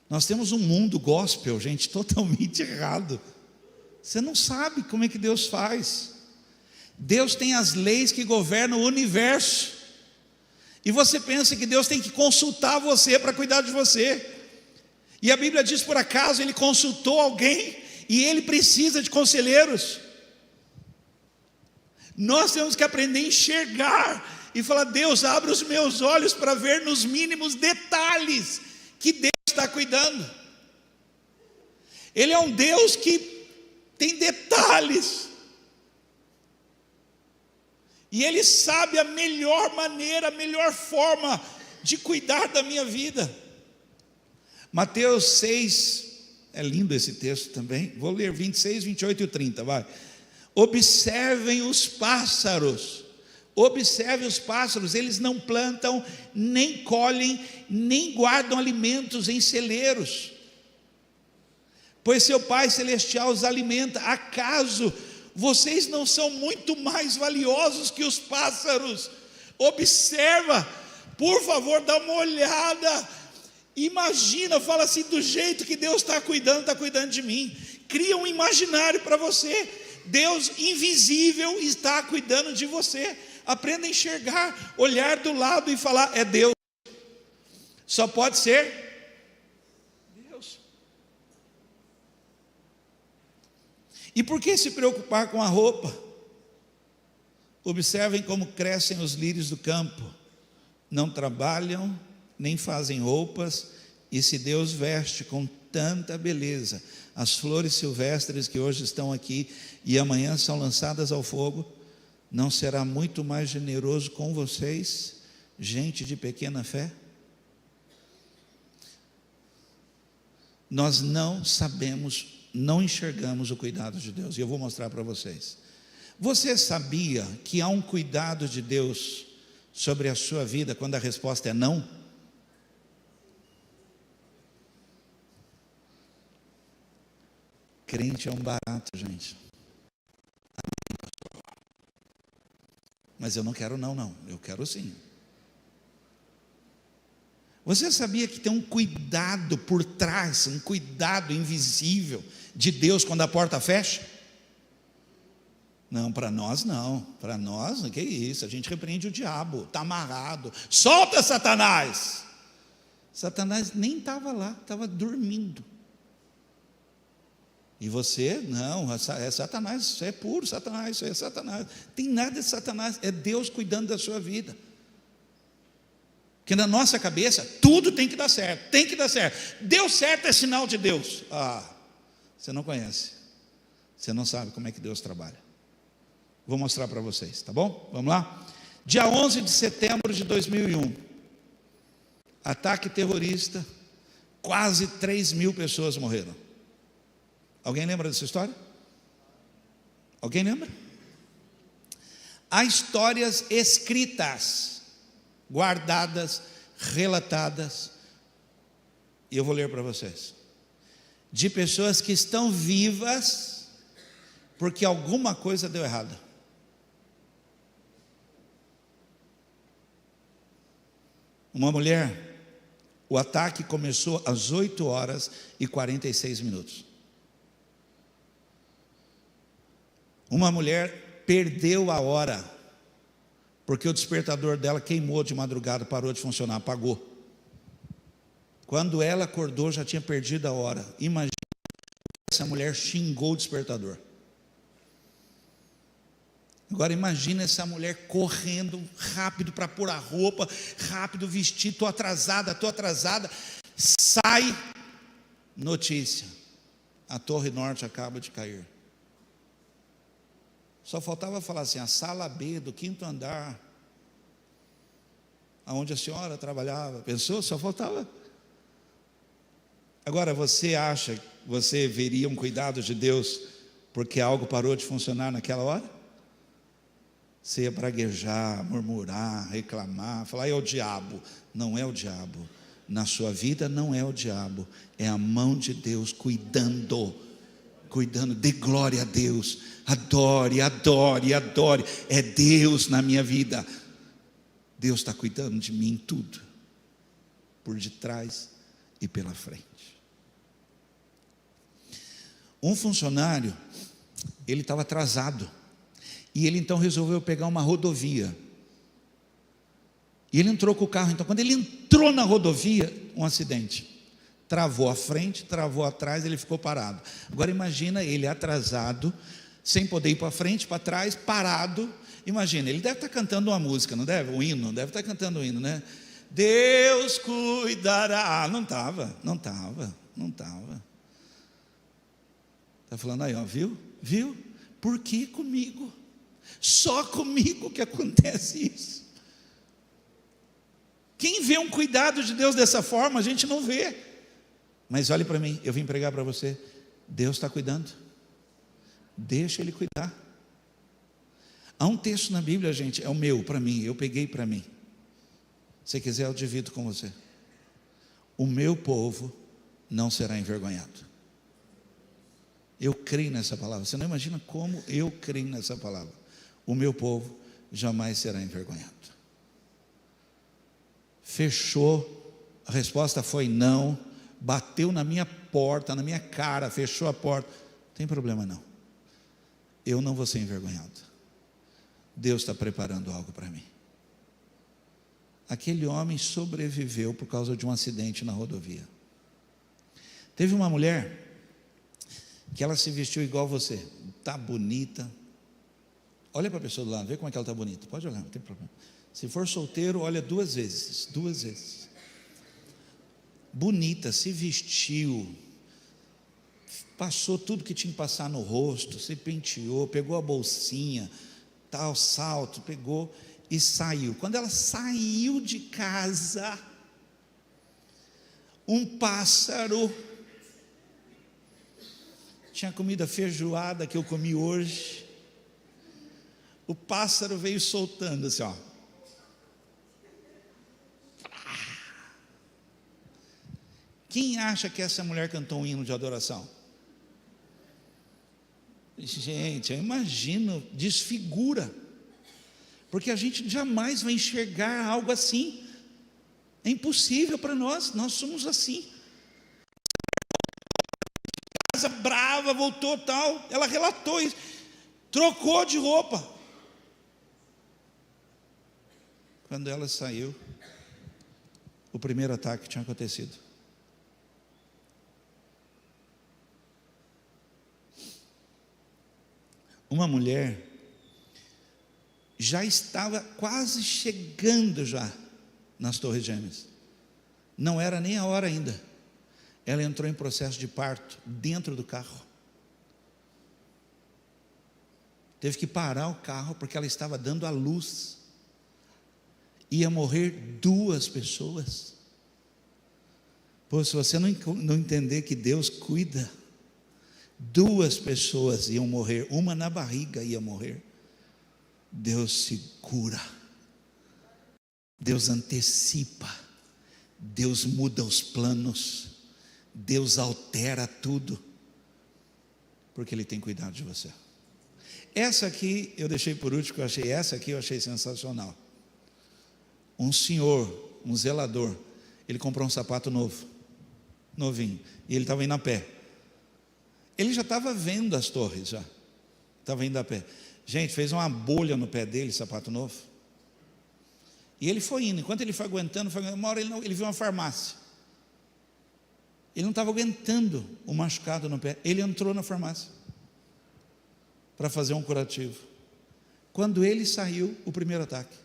Nós temos um mundo gospel, gente, totalmente errado. Você não sabe como é que Deus faz. Deus tem as leis que governam o universo. E você pensa que Deus tem que consultar você para cuidar de você. E a Bíblia diz, por acaso, Ele consultou alguém e Ele precisa de conselheiros. Nós temos que aprender a enxergar e falar: Deus, abre os meus olhos para ver nos mínimos detalhes que Deus está cuidando. Ele é um Deus que tem detalhes. E Ele sabe a melhor maneira, a melhor forma de cuidar da minha vida. Mateus 6, é lindo esse texto também. Vou ler 26, 28 e 30, vai. Observem os pássaros. Observe os pássaros, eles não plantam, nem colhem, nem guardam alimentos em celeiros, pois seu Pai Celestial os alimenta. Acaso vocês não são muito mais valiosos que os pássaros? Observa, por favor, dá uma olhada, imagina, fala assim: do jeito que Deus está cuidando de mim. Cria um imaginário para você. Deus invisível está cuidando de você. Aprenda a enxergar, olhar do lado e falar: é Deus. Só pode ser Deus. E por que se preocupar com a roupa? Observem como crescem os lírios do campo. Não trabalham, nem fazem roupas, e se Deus veste com tanta beleza as flores silvestres que hoje estão aqui e amanhã são lançadas ao fogo, não será muito mais generoso com vocês, gente de pequena fé? Nós não sabemos, não enxergamos o cuidado de Deus, e eu vou mostrar para vocês. Você sabia que há um cuidado de Deus sobre a sua vida quando a resposta é não? Crente é um barato, gente. Mas eu não quero não, eu quero sim. Você sabia que tem um cuidado por trás, um cuidado invisível de Deus quando a porta fecha? Não, para nós não, para nós, que isso, a gente repreende o diabo, está amarrado, solta Satanás. Satanás nem estava lá, estava dormindo. E você, não, é Satanás, isso é puro Satanás, isso é Satanás. Tem nada de Satanás, é Deus cuidando da sua vida. Porque na nossa cabeça, tudo tem que dar certo, tem que dar certo. Deu certo é sinal de Deus. Você não conhece, você não sabe como é que Deus trabalha. Vou mostrar para vocês, tá bom? Vamos lá? Dia 11 de setembro de 2001, ataque terrorista, quase 3.000 pessoas morreram. Alguém lembra dessa história? Alguém lembra? Há histórias escritas, guardadas, relatadas, e eu vou ler para vocês, de pessoas que estão vivas porque alguma coisa deu errado. Uma mulher, o ataque começou às 8h46. Uma mulher perdeu a hora, porque o despertador dela queimou de madrugada, parou de funcionar, apagou. Quando ela acordou, já tinha perdido a hora. Imagina, essa mulher xingou o despertador. Agora imagina essa mulher correndo rápido para pôr a roupa, rápido vestir, estou atrasada. Sai, notícia: a Torre Norte acaba de cair. Só faltava falar assim: a sala B do 5º andar, aonde a senhora trabalhava. Pensou? Só faltava. Agora, você acha, você veria um cuidado de Deus porque algo parou de funcionar naquela hora? Você ia praguejar, murmurar, reclamar, falar: é o diabo. Não é o diabo. Na sua vida não é o diabo, é a mão de Deus cuidando cuidando. Dê glória a Deus, adore, adore, adore. É Deus na minha vida. Deus está cuidando de mim em tudo, por detrás e pela frente. Um funcionário, ele estava atrasado, e ele então resolveu pegar uma rodovia, e ele entrou com o carro. Então quando ele entrou na rodovia, um acidente, travou a frente, travou atrás, ele ficou parado. Agora imagina ele atrasado, sem poder ir para frente, para trás, parado. Imagina, ele deve estar cantando uma música, não deve? Um hino, deve estar cantando um hino, né? Deus cuidará. Não estava. Está falando aí, ó, viu? Por que comigo? Só comigo que acontece isso. Quem vê um cuidado de Deus dessa forma, a gente não vê. Mas olhe para mim, eu vim pregar para você. Deus está cuidando. Deixa Ele cuidar. Há um texto na Bíblia, gente, é o meu, para mim, eu peguei para mim. Se quiser eu divido com você. O meu povo não será envergonhado. Eu creio nessa palavra. Você não imagina como eu creio nessa palavra. O meu povo jamais será envergonhado. Fechou, a resposta foi não. Bateu na minha porta, na minha cara, fechou a porta. Não tem problema não. Eu não vou ser envergonhado. Deus está preparando algo para mim. Aquele homem sobreviveu por causa de um acidente na rodovia. Teve uma mulher que ela se vestiu igual você. Está bonita. Olha para a pessoa do lado, vê como é que ela está bonita. Pode olhar, não tem problema. Se for solteiro, olha 2 vezes. 2 vezes. Bonita, se vestiu, passou tudo que tinha que passar no rosto, se penteou, pegou a bolsinha, tal, salto, pegou e saiu. Quando ela saiu de casa, um pássaro, tinha comida feijoada que eu comi hoje, o pássaro veio soltando assim, ó. Quem acha que essa mulher cantou um hino de adoração? Gente, eu imagino, desfigura, porque a gente jamais vai enxergar algo assim. É impossível para nós somos assim. Casa brava, voltou tal, ela relatou isso, trocou de roupa. Quando ela saiu, o primeiro ataque tinha acontecido. Uma mulher já estava quase chegando já nas Torres Gêmeas. Não era nem a hora ainda. Ela entrou em processo de parto dentro do carro. Teve que parar o carro porque ela estava dando à luz. Ia morrer 2 pessoas. Pô, se você não entender que Deus cuida, 2 pessoas iam morrer, uma na barriga ia morrer. Deus segura, Deus antecipa, Deus muda os planos, Deus altera tudo, porque Ele tem cuidado de você. Essa aqui eu deixei por último, essa aqui eu achei sensacional. Um senhor, um zelador, ele comprou um sapato novo, novinho, e ele estava indo a pé. Ele já estava vendo as torres, já estava indo a pé. Gente, fez uma bolha no pé dele, sapato novo. E ele foi indo, enquanto ele foi aguentando, uma hora ele viu uma farmácia. Ele não estava aguentando o machucado no pé. Ele entrou na farmácia para fazer um curativo. Quando ele saiu, o primeiro ataque.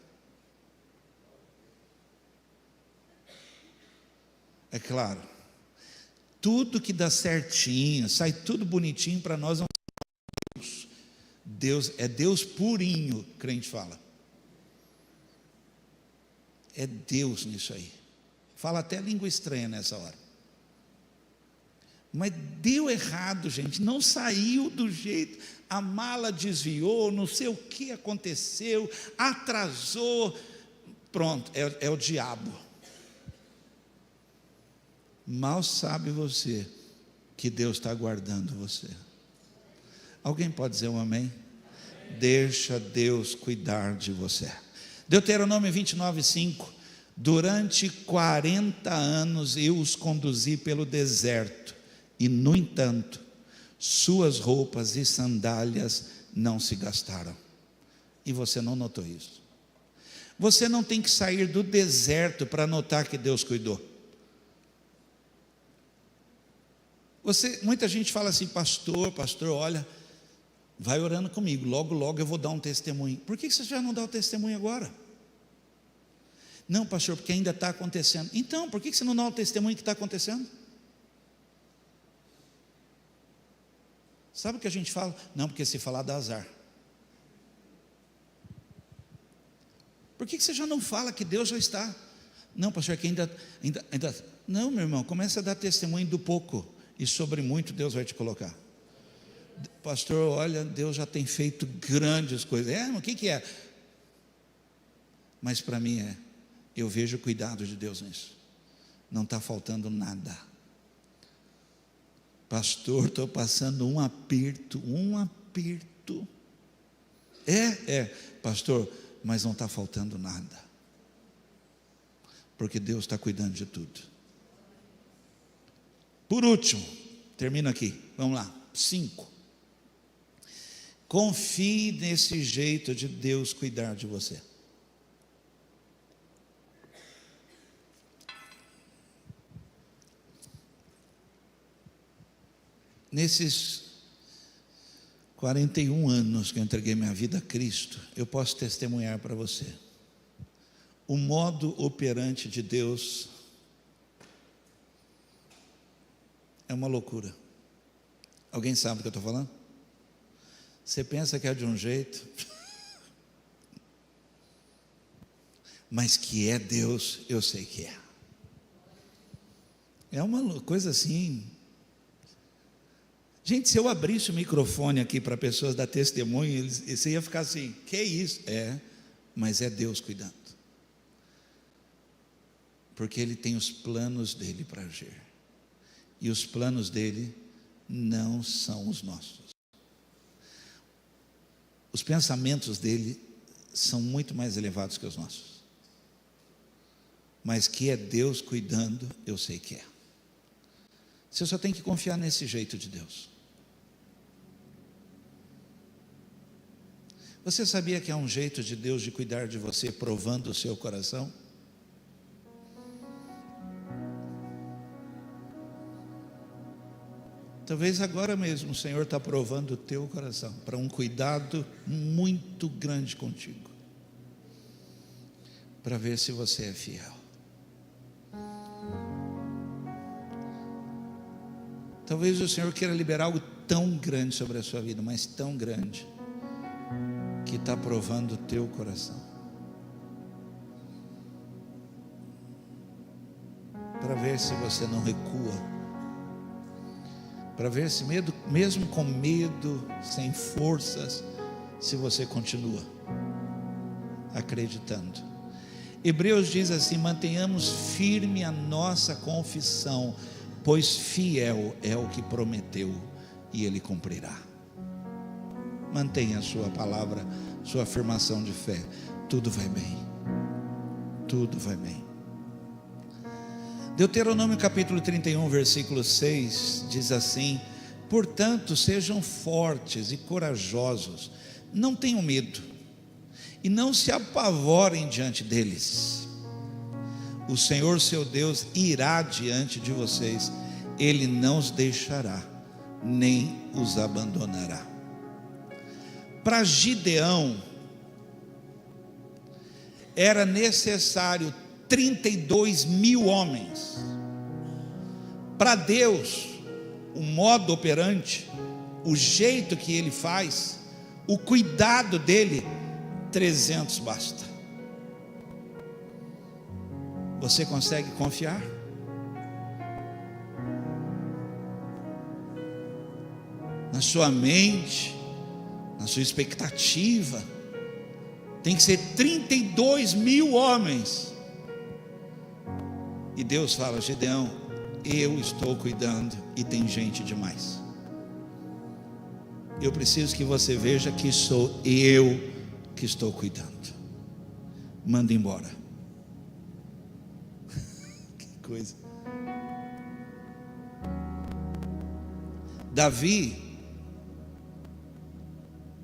É claro, tudo que dá certinho, sai tudo bonitinho para nós, Deus é Deus purinho, crente fala. É Deus nisso aí. Fala até língua estranha nessa hora. Mas deu errado, gente, não saiu do jeito, a mala desviou, não sei o que aconteceu, atrasou, pronto, é o diabo. Mal sabe você que Deus está guardando você. Alguém pode dizer um amém? Deixa Deus cuidar de você. Deuteronômio 29:5: durante 40 anos eu os conduzi pelo deserto, e no entanto, suas roupas e sandálias não se gastaram. E você não notou isso? Você não tem que sair do deserto para notar que Deus cuidou. Muita gente fala assim: pastor, olha, vai orando comigo, logo eu vou dar um testemunho. Por que você já não dá o testemunho agora? Não, pastor, porque ainda está acontecendo. Então, por que você não dá o testemunho que está acontecendo? Sabe o que a gente fala? Não, porque se falar dá azar. Por que você já não fala que Deus já está? Não, pastor, é que ainda. Não, meu irmão, começa a dar testemunho do pouco, e sobre muito Deus vai te colocar. Pastor, olha, Deus já tem feito grandes coisas. Mas o que é? Mas para mim eu vejo o cuidado de Deus nisso. Não está faltando nada. Pastor, estou passando um aperto. Pastor, mas não está faltando nada, porque Deus está cuidando de tudo. Por último, termino aqui, vamos lá, 5. Confie nesse jeito de Deus cuidar de você. Nesses 41 anos que eu entreguei minha vida a Cristo, eu posso testemunhar para você. O modo operante de Deus é uma loucura. Alguém sabe do que eu estou falando? Você pensa que é de um jeito, mas que é Deus, eu sei que é. É uma coisa assim. Gente, se eu abrisse o microfone aqui para pessoas dar testemunho, você ia ficar assim: que é isso? Mas é Deus cuidando, porque Ele tem os planos dEle para agir, e os planos dEle não são os nossos. Os pensamentos dEle são muito mais elevados que os nossos, mas que é Deus cuidando, eu sei que é. Você só tem que confiar nesse jeito de Deus. Você sabia que há um jeito de Deus de cuidar de você, provando o seu coração? Talvez agora mesmo o Senhor está provando o teu coração, para um cuidado muito grande contigo, para ver se você é fiel. Talvez o Senhor queira liberar algo tão grande sobre a sua vida, mas tão grande, que está provando o teu coração, para ver se você não recua, para ver se mesmo com medo, sem forças, se você continua acreditando. Hebreus diz assim: mantenhamos firme a nossa confissão, pois fiel é o que prometeu e Ele cumprirá. Mantenha a sua palavra, sua afirmação de fé. Tudo vai bem. Tudo vai bem. Deuteronômio capítulo 31, versículo 6 diz assim: portanto, sejam fortes e corajosos, não tenham medo, e não se apavorem diante deles. O Senhor seu Deus irá diante de vocês, Ele não os deixará, nem os abandonará. Para Gideão era necessário 32 mil homens. Para Deus, o modo operante, o jeito que Ele faz, o cuidado dEle, 300 basta. Você consegue confiar? Na sua mente, na sua expectativa, tem que ser 32 mil homens. E Deus fala: Gideão, eu estou cuidando, e tem gente demais. eu preciso que você veja que sou eu que estou cuidando. Manda embora. Que coisa. Davi,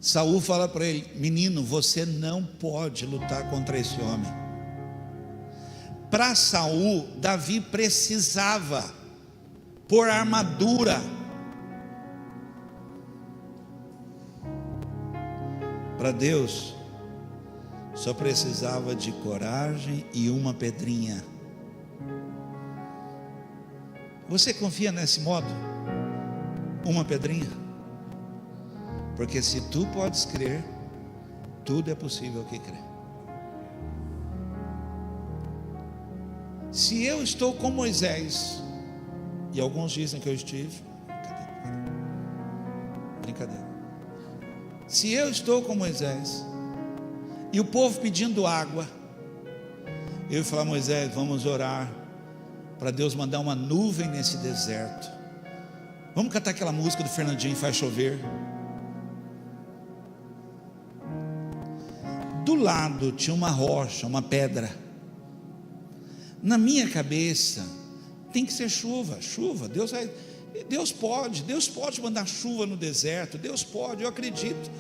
Saul fala para ele: menino, você não pode lutar contra esse homem. Para Saul, Davi precisava pôr armadura. Para Deus, só precisava de coragem e uma pedrinha. Você confia nesse modo? Uma pedrinha? Porque se tu podes crer, tudo é possível que crê. Se eu estou com Moisés, e alguns dizem que eu estive, brincadeira. Se eu estou com Moisés, e o povo pedindo água, eu ia falar: Moisés, vamos orar para Deus mandar uma nuvem nesse deserto. Vamos cantar aquela música do Fernandinho, Faz Chover. Do lado tinha uma rocha, uma pedra. Na minha cabeça, tem que ser chuva. Deus pode mandar chuva no deserto, Deus pode, eu acredito.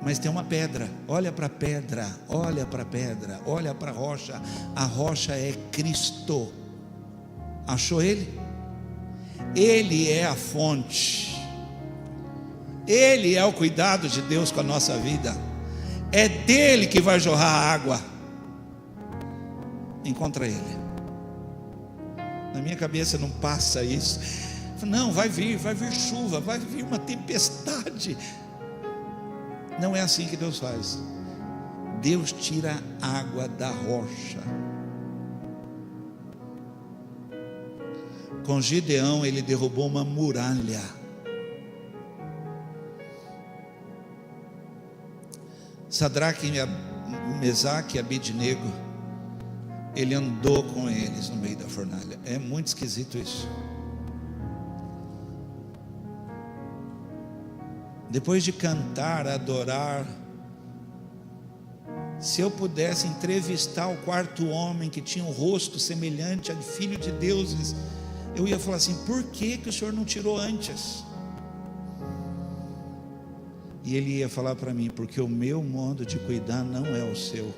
Mas tem uma pedra, olha para a pedra, olha para a pedra, olha para a rocha é Cristo. Achou Ele? Ele é a fonte, Ele é o cuidado de Deus com a nossa vida, é dele que vai jorrar a água. Encontra Ele. Na minha cabeça não passa isso. Não, vai vir chuva, vai vir uma tempestade. Não é assim que Deus faz. Deus tira a água da rocha. Com Gideão ele derrubou uma muralha. Sadraque, Mesaque e Abednego, ele andou com eles no meio da fornalha. É muito esquisito isso. Depois de cantar, adorar, se eu pudesse entrevistar o quarto homem que tinha um rosto semelhante a filho de deuses, eu ia falar assim: por que o Senhor não tirou antes? E ele ia falar para mim: porque o meu modo de cuidar não é o seu.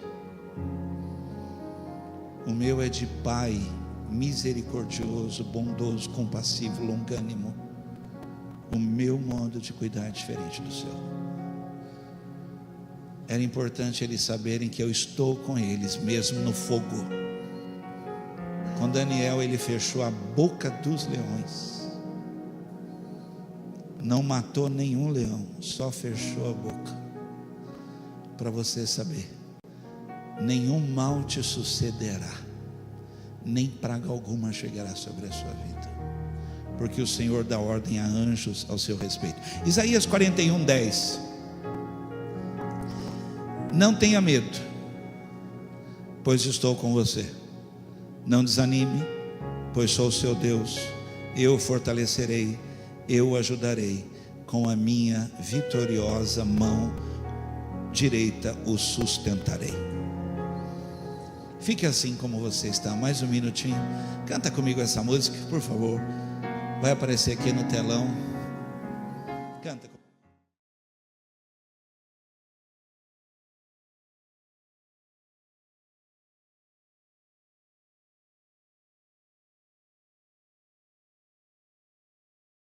O meu é de Pai misericordioso, bondoso, compassivo, longânimo. O meu modo de cuidar é diferente do seu. Era importante eles saberem que eu estou com eles, mesmo no fogo. Com Daniel ele fechou a boca dos leões, não matou nenhum leão, só fechou a boca. Para você saber, nenhum mal te sucederá, nem praga alguma chegará sobre a sua vida, porque o Senhor dá ordem a anjos ao seu respeito. Isaías 41:10. Não tenha medo, pois estou com você. Não desanime, pois sou o seu Deus. Eu o fortalecerei, eu o ajudarei, com a minha vitoriosa mão direita o sustentarei. Fique assim como você está, mais um minutinho. Canta comigo essa música, por favor. Vai aparecer aqui no telão. Canta comigo.